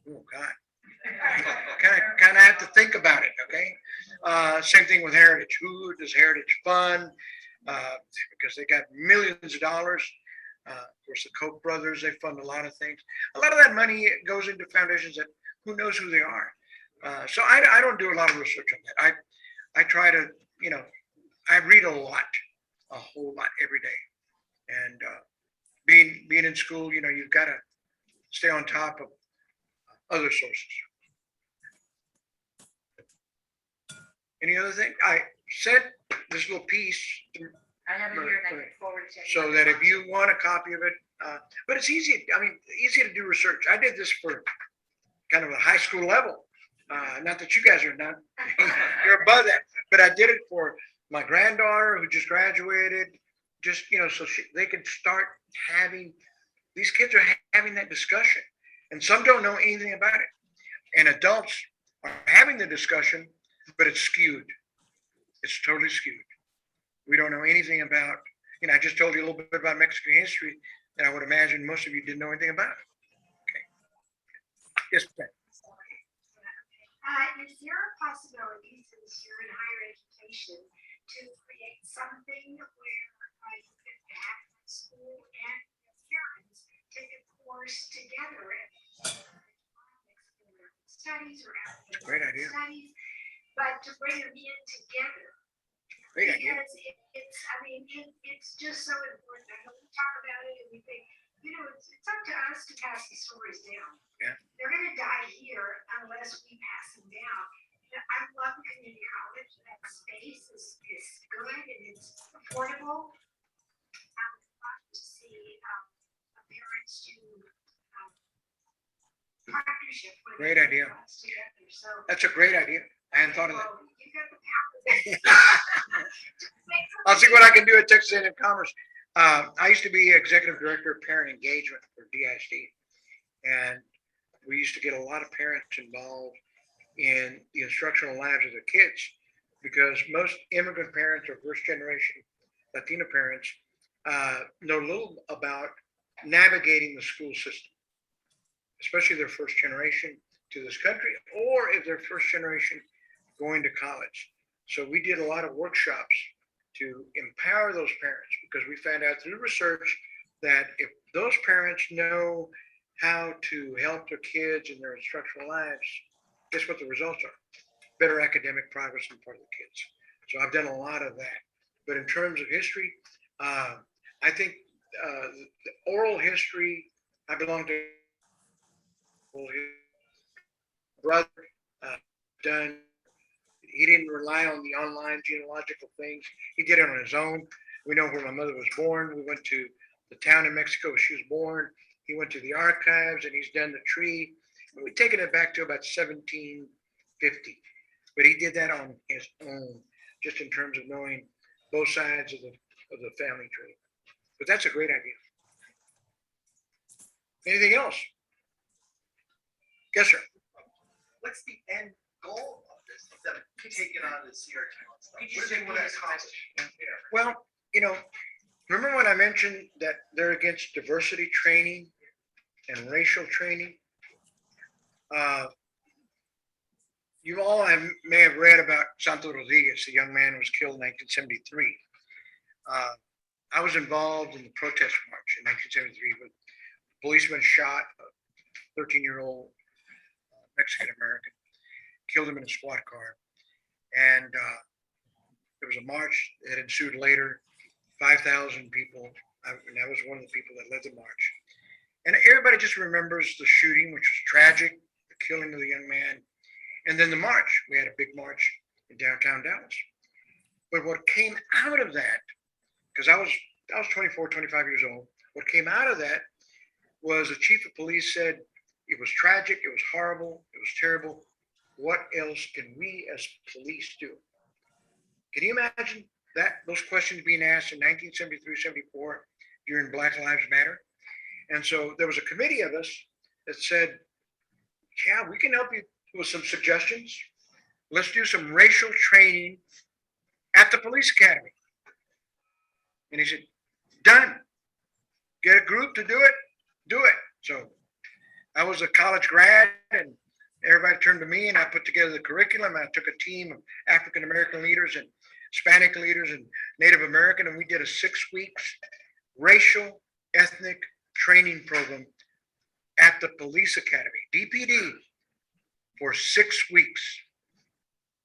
oh God, kind of have to think about it. Okay. Same thing with Heritage. Who does Heritage fund? Because they got millions of dollars. Of course, the Koch brothers, they fund a lot of things. A lot of that money goes into foundations that who knows who they are. So I don't do a lot of research on that. I try to, I read a whole lot every day. And being in school, you've got to stay on top of other sources. Any other thing? I sent this little piece I have it here and I can forward it to you. so that if you want a copy of it, but it's easy. I mean, easy to do research. I did this for kind of a high school level. Not that you guys are not, you're above that, but I did it for my granddaughter who just graduated, just, so they could start these kids are having that discussion, and some don't know anything about it. And adults are having the discussion, but it's skewed. It's totally skewed. We don't know anything about, I just told you a little bit about Mexican history, and I would imagine most of you didn't know anything about it. Okay. Yes, ma'am. Is there a possibility, since you're in higher education, to create something where you could have the school and the parents take a course together? Studies or Great idea. studies, but to bring them in together. Great idea. Because it's just so important. I know we talk about it and we think, it's up to us to pass the stories down. Yeah. They're gonna die here unless we pass them down. I love community college. That space is good and it's affordable. I would love to see a parent student partnership. where Great they idea. put us together. So, That's a great idea. I hadn't thought of that. you got the power. I'll see what I can do at Texas A&M Commerce. I used to be executive director of parent engagement for DISD, and we used to get a lot of parents involved in the instructional lives of their kids, because most immigrant parents or first generation Latino parents know little about navigating the school system, especially their first generation to this country, or if they're first generation going to college. So we did a lot of workshops to empower those parents, because we found out through research that if those parents know how to help their kids in their instructional lives, guess what the results are? Better academic progress on the part of the kids. So I've done a lot of that. But in terms of history, I think the oral history, I belong to oral history. Brother done. He didn't rely on the online genealogical things. He did it on his own. We know where my mother was born. We went to the town in Mexico where she was born. He went to the archives and he's done the tree. We've taken it back to about 1750. But he did that on his own, just in terms of knowing both sides of the family tree. But that's a great idea. Anything else? Yes, sir. What's the end goal of this, of them taking on the Sierra Talent stuff? What do they want to accomplish? Well, remember when I mentioned that they're against diversity training and racial training? You all may have read about Santo Rodriguez, the young man who was killed in 1973. I was involved in the protest march in 1973 when policemen shot a 13-year-old Mexican American, killed him in a squad car. And there was a march that ensued later. 5,000 people. And I was one of the people that led the march. And everybody just remembers the shooting, which was tragic, the killing of the young man, and then the march. We had a big march in downtown Dallas. But what came out of that, because I was 24, 25 years old, what came out of that was the chief of police said, it was tragic, it was horrible, it was terrible. What else can we as police do? Can you imagine that those questions being asked in 1973, 74 during Black Lives Matter? And so there was a committee of us that said, yeah, we can help you with some suggestions. Let's do some racial training at the police academy. And he said, done. Get a group to do it, do it. So I was a college grad and everybody turned to me and I put together the curriculum. I took a team of African-American leaders and Hispanic leaders and Native American, and we did a 6 weeks racial ethnic training program at the police academy, DPD, for 6 weeks.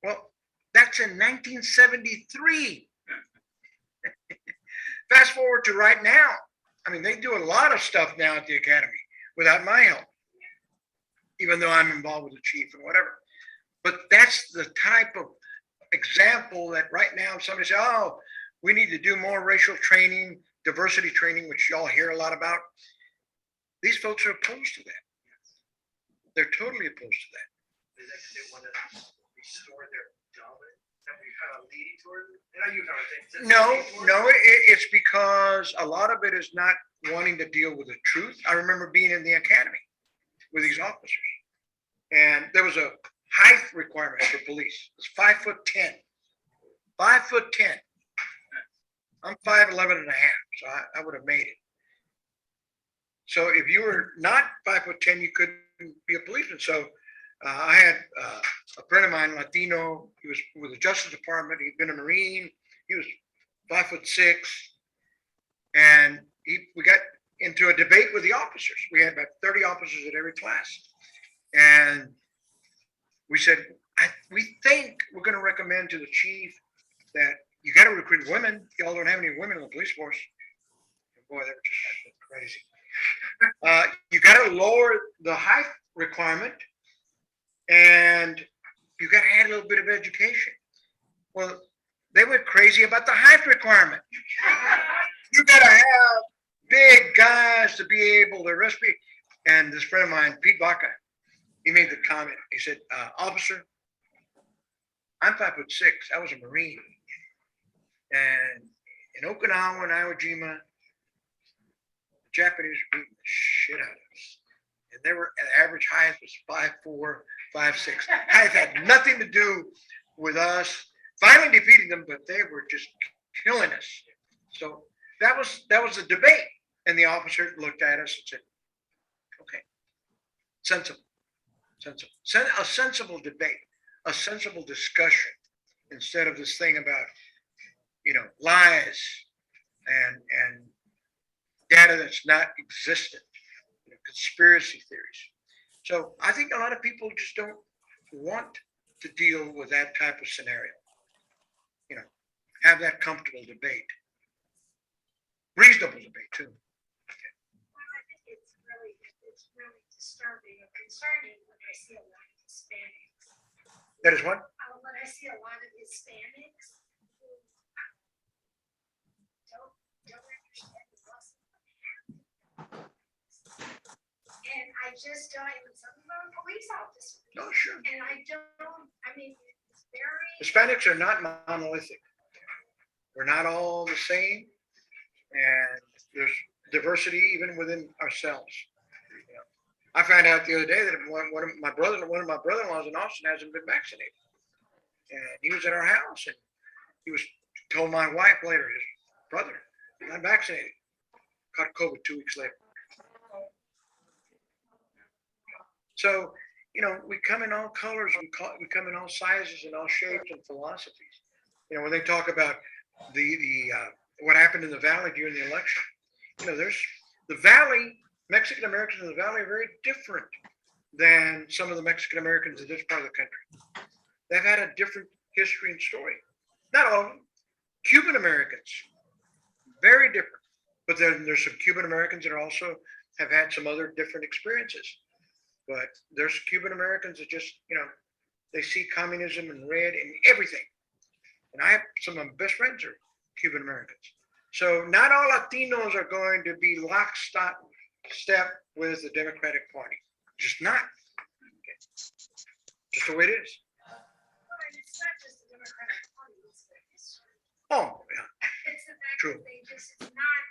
Well, that's in 1973. Fast forward to right now. I mean, they do a lot of stuff now at the academy without my help, even though I'm involved with the chief and whatever. But that's the type of example that right now somebody says, oh, we need to do more racial training, diversity training, which y'all hear a lot about. These folks are opposed to that. They're totally opposed to that. They want to restore their dominance that we kind of leading toward. And I use our No, it's because a lot of it is not wanting to deal with the truth. I remember being in the academy with these officers, and there was a height requirement for police. It's 5'10". 5'10". I'm 5'11" and a half, so I would have made it. So if you were not 5'10", you couldn't be a policeman. So I had a friend of mine, Latino. He was with the Justice Department. He'd been a Marine. He was 5'6", and we got into a debate with the officers. We had about 30 officers at every class, and we said, we think we're going to recommend to the chief that you got to recruit women. Y'all don't have any women in the police force. And boy, they were just crazy. You got to lower the height requirement, and you got to add a little bit of education. Well, they went crazy about the height requirement. You got to have big guys to be able to arrest me. And this friend of mine, Pete Baca, he made the comment. He said, officer, I'm 5'6". I was a Marine. And in Okinawa and Iwo Jima, the Japanese were beating the shit out of us. And they were, the average height was 5'4", 5'6". Height had nothing to do with us finally defeating them, but they were just killing us. So that was a debate. And the officer looked at us and said, okay, sensible. A sensible debate, a sensible discussion, instead of this thing about, lies and data that's not existent, conspiracy theories. So I think a lot of people just don't want to deal with that type of scenario. Have that comfortable debate, reasonable debate too. Well, I think it's really disturbing and concerning when I see a lot of Hispanics. That is what? When I see a lot of Hispanics who don't understand the lesson of happening. And I just don't, even some of them are police officers. No, sure. And it's very. Hispanics are not monolithic. We're not all the same, and there's diversity even within ourselves. I found out the other day that one of my brother-in-laws in Austin hasn't been vaccinated, and he was at our house, and he was told my wife later, his brother, not vaccinated, caught COVID 2 weeks later. So we come in all colors, we come in all sizes and all shapes and philosophies. When they talk about the what happened in the Valley during the election, there's the Valley. Mexican Americans in the Valley are very different than some of the Mexican Americans in this part of the country. They've had a different history and story. Not all of them. Cuban Americans, very different. But then there's some Cuban Americans that also have had some other different experiences. But there's Cuban Americans that just, they see communism in red in everything. And I have some of my best friends are Cuban Americans. So not all Latinos are going to be lockstep with the Democratic Party. Just not. Okay. Just the way it is. Well, and it's not just the Democratic Party, it's the history. Oh, yeah. It's the fact True. that they just, it's not.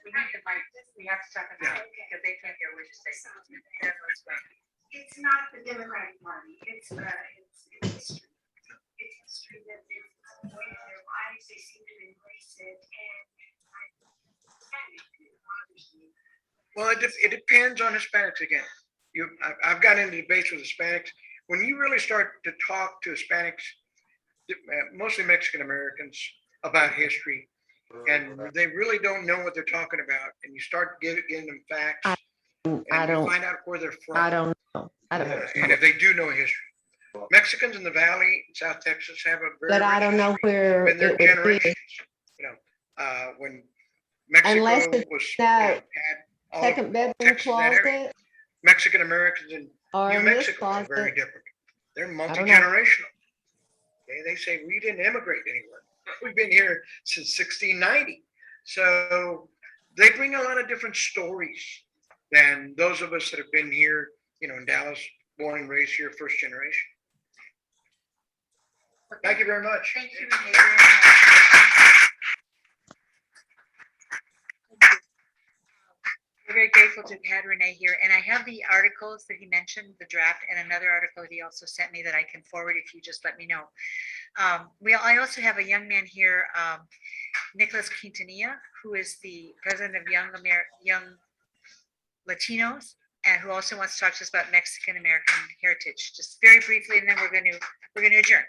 We need the mic, we have to talk about it, because they can't hear what you're saying. Everyone's right. It's not the Democratic Party, it's history. It's history that they've the way of their lives, they seem to embrace it, and it bothers me. Well, it depends on Hispanics again. I've gotten into debates with Hispanics. When you really start to talk to Hispanics, mostly Mexican Americans, about history, and they really don't know what they're talking about, and you start getting them facts, and you find out where they're from. I don't know. And if they do know history. Mexicans in the Valley, South Texas, have a very But I rich don't know history. where Been there it would be. generations. When Mexico Unless it's was that had all second of bedroom Texas in that area. closet Mexican Americans in or New in this Mexico are very closet. different. They're don't know. multi-generational. Okay, they say we didn't immigrate anywhere. We've been here since 1690. So they bring a lot of different stories than those of us that have been here, in Dallas, born and raised here, first generation. Thank you very much. Thank you, Renee, very much. We're very grateful to have had Renee here, and I have the articles that he mentioned, the draft, and another article he also sent me that I can forward if you just let me know. I also have a young man here, Nicholas Quintanilla, who is the president of Young Latinos, and who also wants to talk to us about Mexican American heritage, just very briefly, and then we're going to adjourn.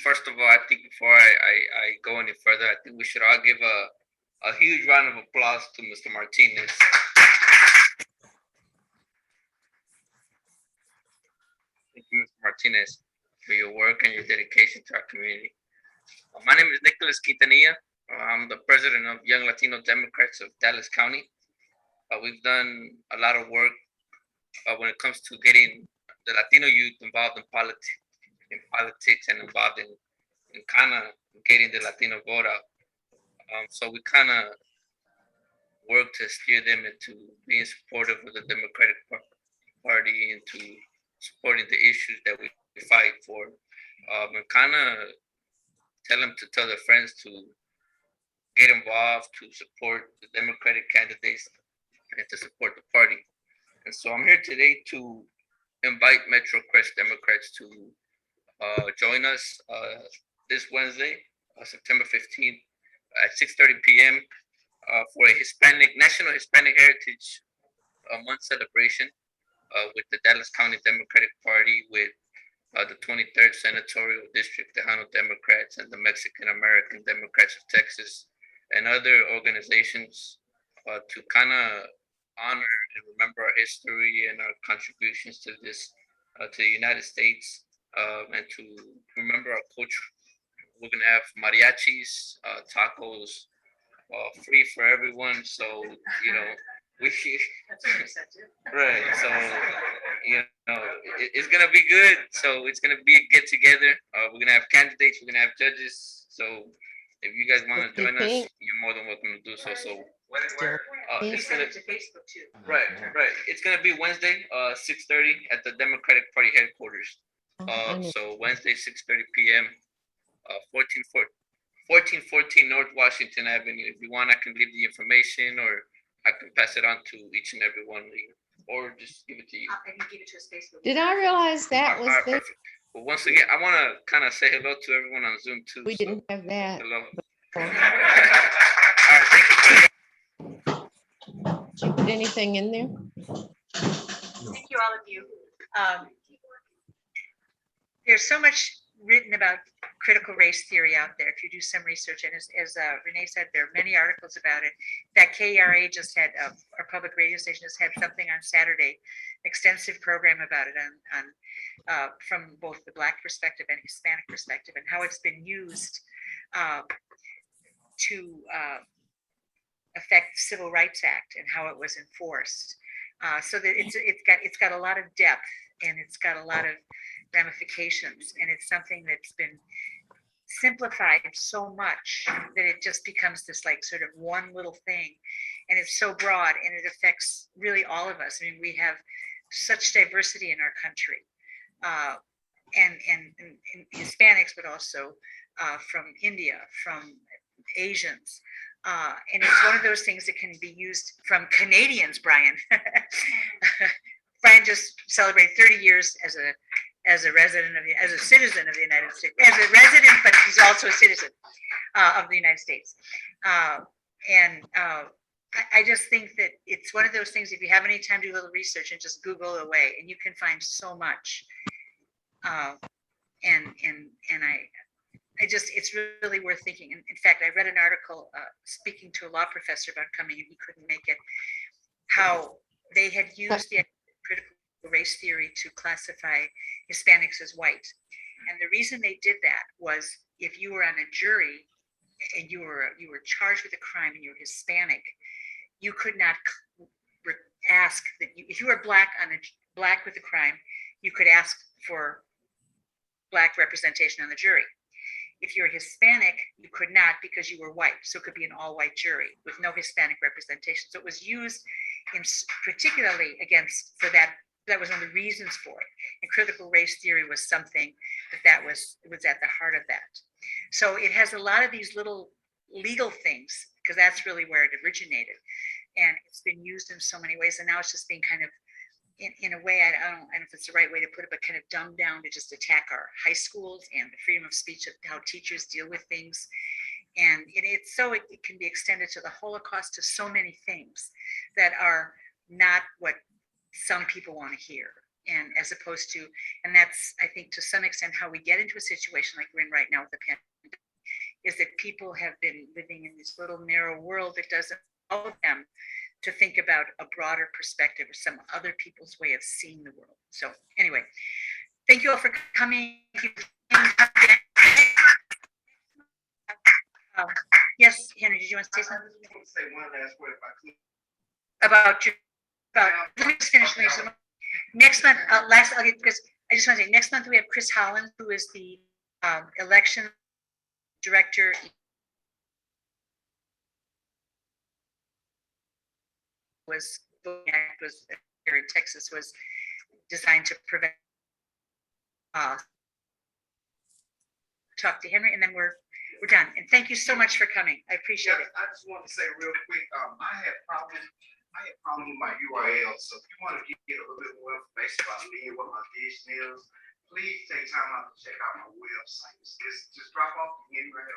First of all, I think before I go any further, I think we should all give a huge round of applause to Mr. Martinez. Thank you, Mr. Martinez, for your work and your dedication to our community. My name is Nicholas Quintanilla. I'm the president of Young Latino Democrats of Dallas County. We've done a lot of work when it comes to getting the Latino youth involved in politics and involved in kind of getting the Latino vote out. So we kind of work to steer them into being supportive of the Democratic Party and to supporting the issues that we fight for. And kind of tell them to tell their friends to get involved, to support the Democratic candidates and to support the party. And so I'm here today to invite Metrocrest Democrats to join us this Wednesday, September 15th at 6:30 p.m. For a National Hispanic Heritage Month celebration with the Dallas County Democratic Party, with the 23rd Senatorial District Tejano Democrats and the Mexican American Democrats of Texas and other organizations to kind of honor and remember our history and our contributions to this, to the United States, and to remember our culture. We're gonna have mariachis, tacos, free for everyone. So we That's what I said too. right. So it's gonna be good. So it's gonna be a get together. We're gonna have candidates. We're gonna have judges. So if you guys want to join us, you're more than welcome to do so. So Where? it's gonna To Facebook too. right. It's gonna be Wednesday, 6:30 at the Democratic Party headquarters. So Wednesday, 6:30 p.m. 1414 North Washington Avenue. If you want, I can leave the information, or I can pass it on to each and every one of you, or just give it to you. I can give it to his Facebook. Did I realize that was All right, there? perfect. Well, once again, I want to kind of say hello to everyone on Zoom too. We so didn't have that. hello. before. All right, thank you. Did you put anything in there? Thank you, all of you. There's so much written about critical race theory out there. If you do some research, and as Renee said, there are many articles about it. That KRA just had, our public radio station just had something on Saturday, extensive program about it on from both the Black perspective and Hispanic perspective, and how it's been used to affect the Civil Rights Act and how it was enforced. So that it's got a lot of depth, and it's got a lot of ramifications, and it's something that's been simplified so much that it just becomes this like sort of one little thing, and it's so broad, and it affects really all of us. I mean, we have such diversity in our country, and Hispanics, but also from India, from Asians. And it's one of those things that can be used from Canadians, Brian. Brian just celebrated 30 years as a resident of as a citizen of the United States, as a resident, but he's also a citizen of the United States. I just think that it's one of those things, if you have any time to do a little research and just Google away, and you can find so much. It's really worth thinking. And in fact, I read an article speaking to a law professor about coming, and he couldn't make it, how they had used the critical race theory to classify Hispanics as white. And the reason they did that was, if you were on a jury and you were charged with a crime and you were Hispanic, you could not ask that if you were black with a crime, you could ask for Black representation on the jury. If you're Hispanic, you could not, because you were white. So it could be an all-white jury with no Hispanic representation. So it was used particularly for that. That was one of the reasons for it. And critical race theory was something that was at the heart of that. So it has a lot of these little legal things, because that's really where it originated. And it's been used in so many ways. And now it's just being kind of, in a way, I don't know if it's the right way to put it, but kind of dumbed down to just attack our high schools and the freedom of speech, of how teachers deal with things. And it can be extended to the Holocaust, to so many things that are not what some people want to hear. And as opposed to, and that's, I think, to some extent how we get into a situation like we're in right now with the pandemic, is that people have been living in this little narrow world that doesn't allow them to think about a broader perspective or some other people's way of seeing the world. So anyway, thank you all for coming. Yes, Henry, did you want to say something? I just want to say one last word if I could. Let me just finish. Next month, because I just want to say, next month we have Chris Holland, who is the election director. Was here in Texas, was designed to prevent. Talk to Henry, and then we're done. And thank you so much for coming. I appreciate it. I just want to say real quick, I had problems with my URL. So if you want to get a little bit more information about me and what my vision is, please take time out to check out my website. Just drop off the Henry,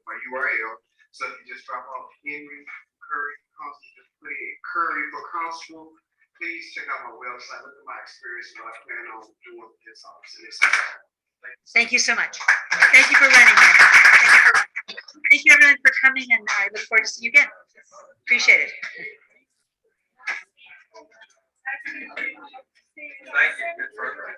my URL. So if you just drop off Henry Curry Constable, just put in Curry for Constable. Please check out my website. Look at my experience, what I plan on doing with this office. Thank you so much. Thank you for running. Thank you everyone for coming, and I look forward to seeing you again. Appreciate it. Thank you. Good program.